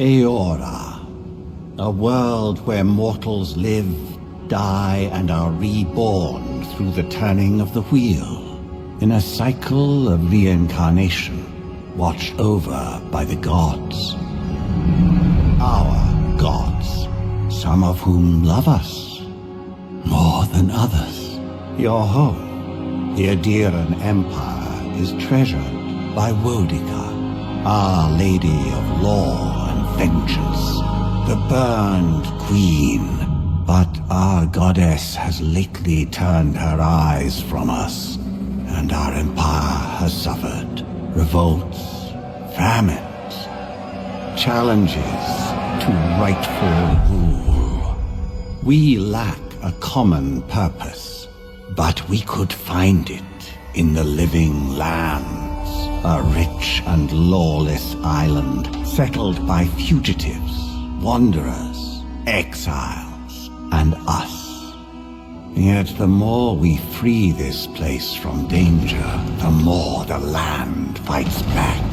Aora, a world where mortals live, die, and are reborn through the turning of the wheel, in a cycle of reincarnation, watched over by the gods. Our gods, some of whom love us more than others. Your home, the Adiran Empire, is treasured by Wodica, Our Lady of Law and Vengeance, the burned queen. But our goddess has lately turned her eyes from us, and our empire has suffered revolts, famines, challenges to rightful rule. We lack a common purpose, but we could find it in the living lands, a rich and lawless island settled by fugitives, wanderers, exiles, and us. Yet the more we free this place from danger, the more the land fights back.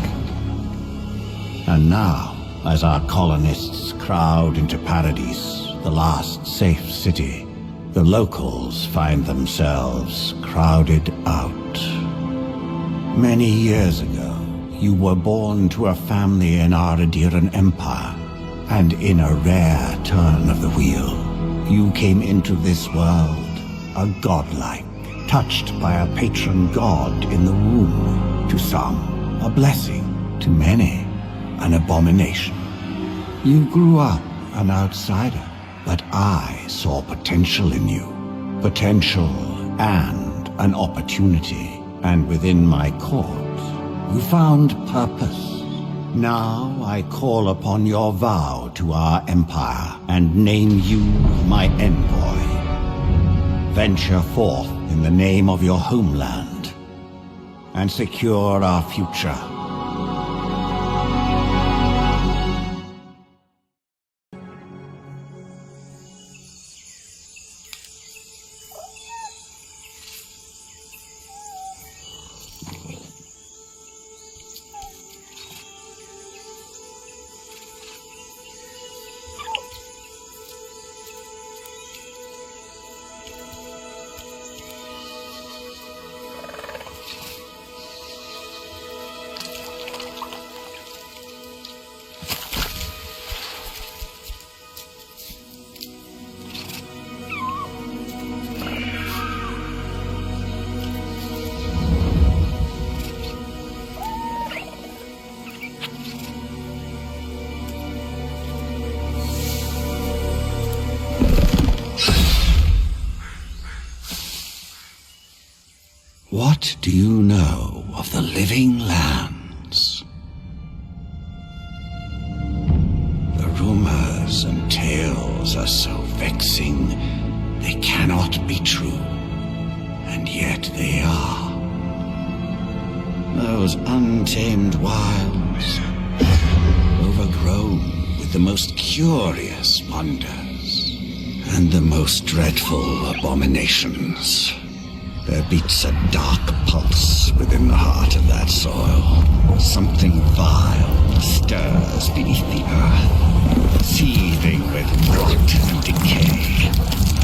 And now, as our colonists crowd into Paradise, the last safe city, the locals find themselves crowded out. Many years ago, you were born to a family in our Adiran Empire, and in a rare turn of the wheel, you came into this world a godlike, touched by a patron god in the womb. To some, a blessing. To many, an abomination. You grew up an outsider, but I saw potential in you. Potential and an opportunity. And within my court, you found purpose. Now I call upon your vow to our empire and name you my envoy. Venture forth in the name of your homeland and secure our future. What do you know of the living lands? The rumors and tales are so vexing, they cannot be true, and yet they are. Those untamed wilds, overgrown with the most curious wonders, and the most dreadful abominations. There beats a dark pulse within the heart of that soil. Something vile stirs beneath the earth, seething with rot and decay.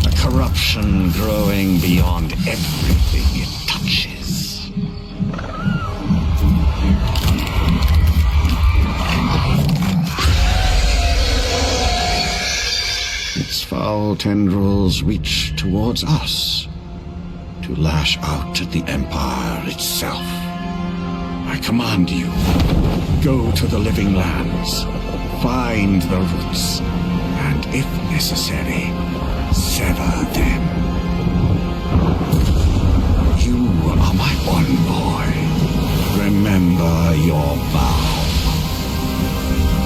A corruption growing beyond everything it touches. Its foul tendrils reach towards us, to lash out at the Empire itself. I command you, go to the living lands, find the roots, and if necessary, sever them. You are my one boy. Remember your vow.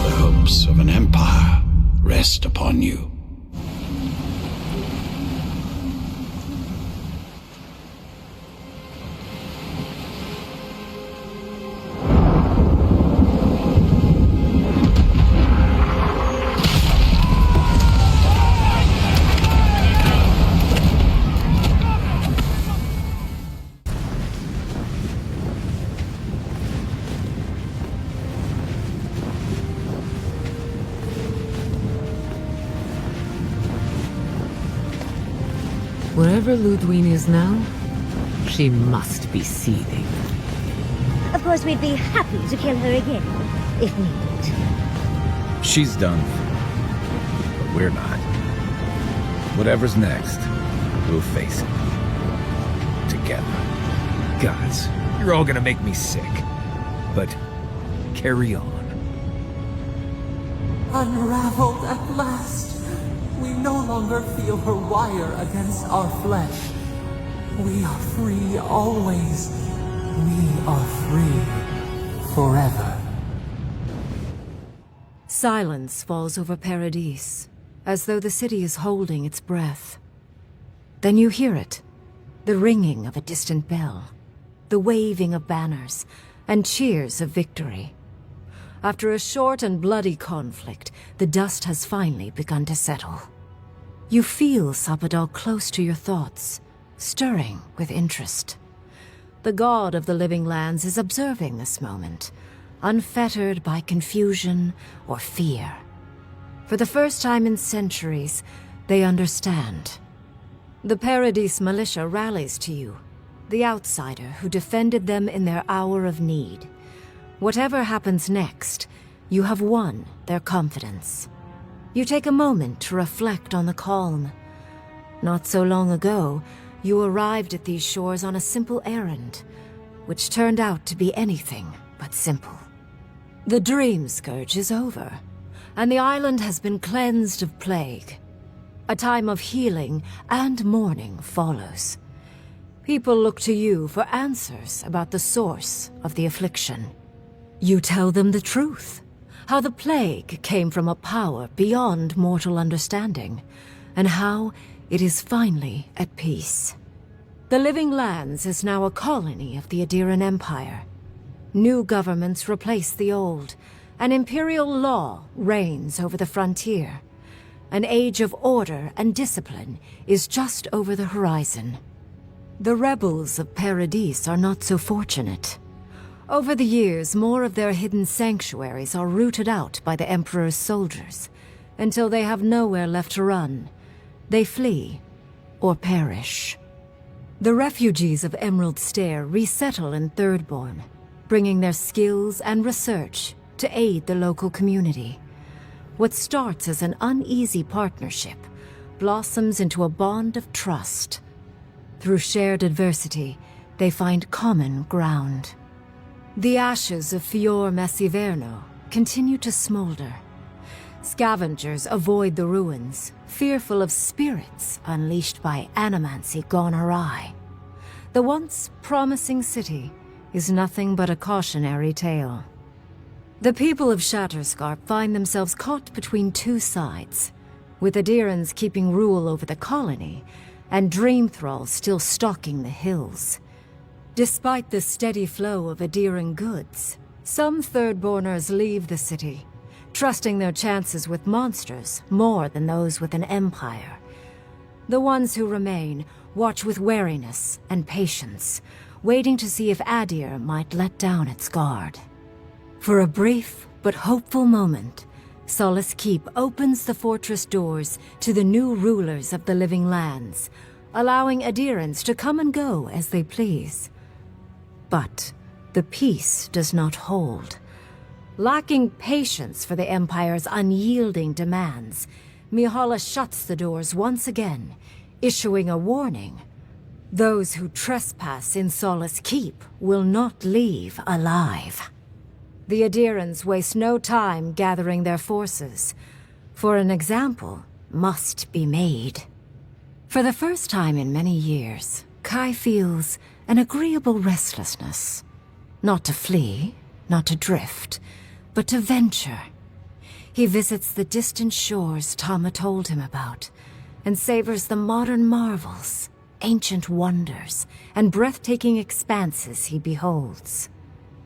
The hopes of an empire rest upon you. Wherever Ludwine is now, she must be seething. Of course, we'd be happy to kill her again, if needed. She's done. But we're not. Whatever's next, we'll face it. Together. Gods, you're all gonna make me sick. But carry on. Unraveled at last. We no longer feel her wire against our flesh. We are free always. We are free forever. Silence falls over Paradis, as though the city is holding its breath. Then you hear it, the ringing of a distant bell, the waving of banners, and cheers of victory. After a short and bloody conflict, the dust has finally begun to settle. You feel Sapadal close to your thoughts, stirring with interest. The god of the living lands is observing this moment, unfettered by confusion or fear. For the first time in centuries, they understand. The Paradis militia rallies to you, the outsider who defended them in their hour of need. Whatever happens next, you have won their confidence. You take a moment to reflect on the calm. Not so long ago, you arrived at these shores on a simple errand, which turned out to be anything but simple. The dream scourge is over, and the island has been cleansed of plague. A time of healing and mourning follows. People look to you for answers about the source of the affliction. You tell them the truth, how the plague came from a power beyond mortal understanding, and how it is finally at peace. The Living Lands is now a colony of the Adiran Empire. New governments replace the old, and imperial law reigns over the frontier. An age of order and discipline is just over the horizon. The rebels of Paradis are not so fortunate. Over the years, more of their hidden sanctuaries are rooted out by the Emperor's soldiers, until they have nowhere left to run. They flee, or perish. The refugees of Emerald Stair resettle in Thirdborn, bringing their skills and research to aid the local community. What starts as an uneasy partnership blossoms into a bond of trust. Through shared adversity, they find common ground. The ashes of Fior Messiverno continue to smolder. Scavengers avoid the ruins, fearful of spirits unleashed by animancy gone awry. The once promising city is nothing but a cautionary tale. The people of Shatterscarp find themselves caught between two sides, with Adirans keeping rule over the colony, and Dream Thralls still stalking the hills. Despite the steady flow of Adiran goods, some Thirdborners leave the city, trusting their chances with monsters more than those with an empire. The ones who remain watch with wariness and patience, waiting to see if Adir might let down its guard. For a brief but hopeful moment, Solace Keep opens the fortress doors to the new rulers of the Living Lands, allowing Adirans to come and go as they please. But the peace does not hold. Lacking patience for the Empire's unyielding demands, Mihala shuts the doors once again, issuing a warning. Those who trespass in Solace Keep will not leave alive. The Adirans waste no time gathering their forces, for an example must be made. For the first time in many years, Kai feels an agreeable restlessness. Not to flee, not to drift, but to venture. He visits the distant shores Tama told him about, and savors the modern marvels, ancient wonders, and breathtaking expanses he beholds.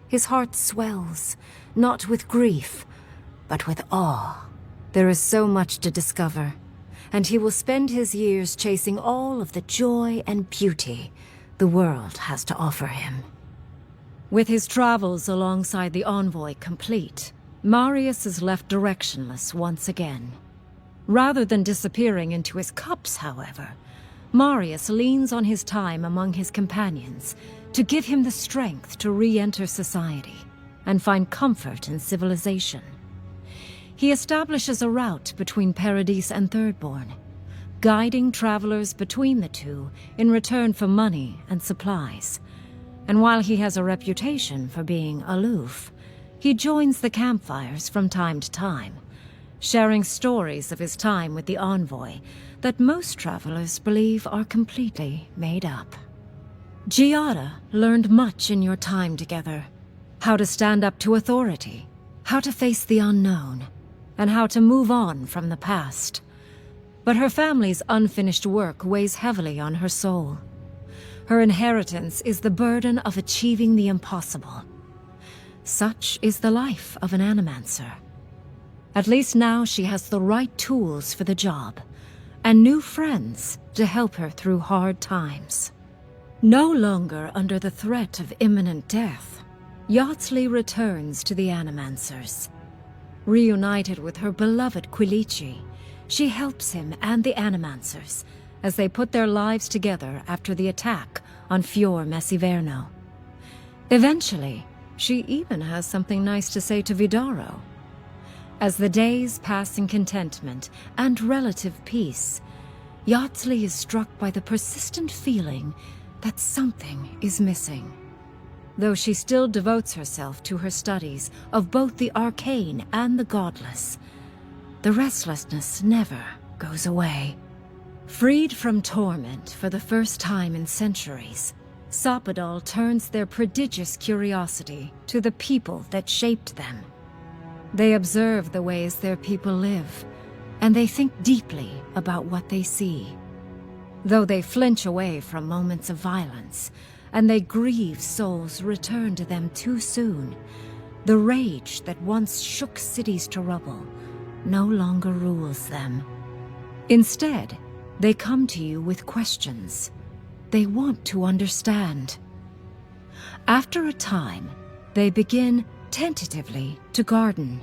His heart swells, not with grief, but with awe. There is so much to discover, and he will spend his years chasing all of the joy and beauty the world has to offer him. With his travels alongside the envoy complete, Marius is left directionless once again. Rather than disappearing into his cups, however, Marius leans on his time among his companions to give him the strength to re-enter society and find comfort in civilization. He establishes a route between Paradise and Thirdborn, guiding travelers between the two in return for money and supplies. And while he has a reputation for being aloof, he joins the campfires from time to time, sharing stories of his time with the envoy that most travelers believe are completely made up. Giada learned much in your time together. How to stand up to authority, how to face the unknown, and how to move on from the past. But her family's unfinished work weighs heavily on her soul. Her inheritance is the burden of achieving the impossible. Such is the life of an animancer. At least now she has the right tools for the job, and new friends to help her through hard times. No longer under the threat of imminent death, Yardsley returns to the Animancers. Reunited with her beloved Quilici, she helps him and the Animancers as they put their lives together after the attack on Fior Messiverno. Eventually, she even has something nice to say to Vidaro. As the days pass in contentment and relative peace, Yardsley is struck by the persistent feeling that something is missing. Though she still devotes herself to her studies of both the arcane and the godless, the restlessness never goes away. Freed from torment for the first time in centuries, Sopadal turns their prodigious curiosity to the people that shaped them. They observe the ways their people live, and they think deeply about what they see. Though they flinch away from moments of violence, and they grieve souls returned to them too soon, the rage that once shook cities to rubble no longer rules them. Instead, they come to you with questions. They want to understand. After a time, they begin tentatively to garden.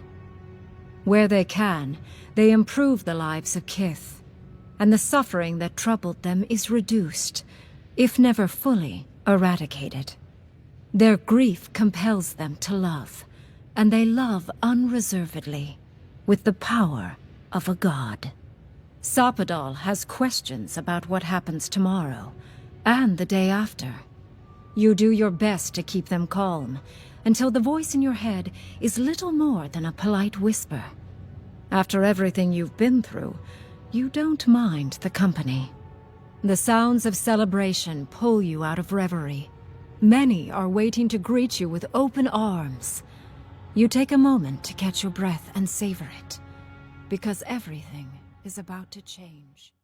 Where they can, they improve the lives of Kith, and the suffering that troubled them is reduced, if never fully eradicated. Their grief compels them to love, and they love unreservedly, with the power of a god. Sopadal has questions about what happens tomorrow, and the day after. You do your best to keep them calm, until the voice in your head is little more than a polite whisper. After everything you've been through, you don't mind the company. The sounds of celebration pull you out of reverie. Many are waiting to greet you with open arms. You take a moment to catch your breath and savor it, because everything is about to change.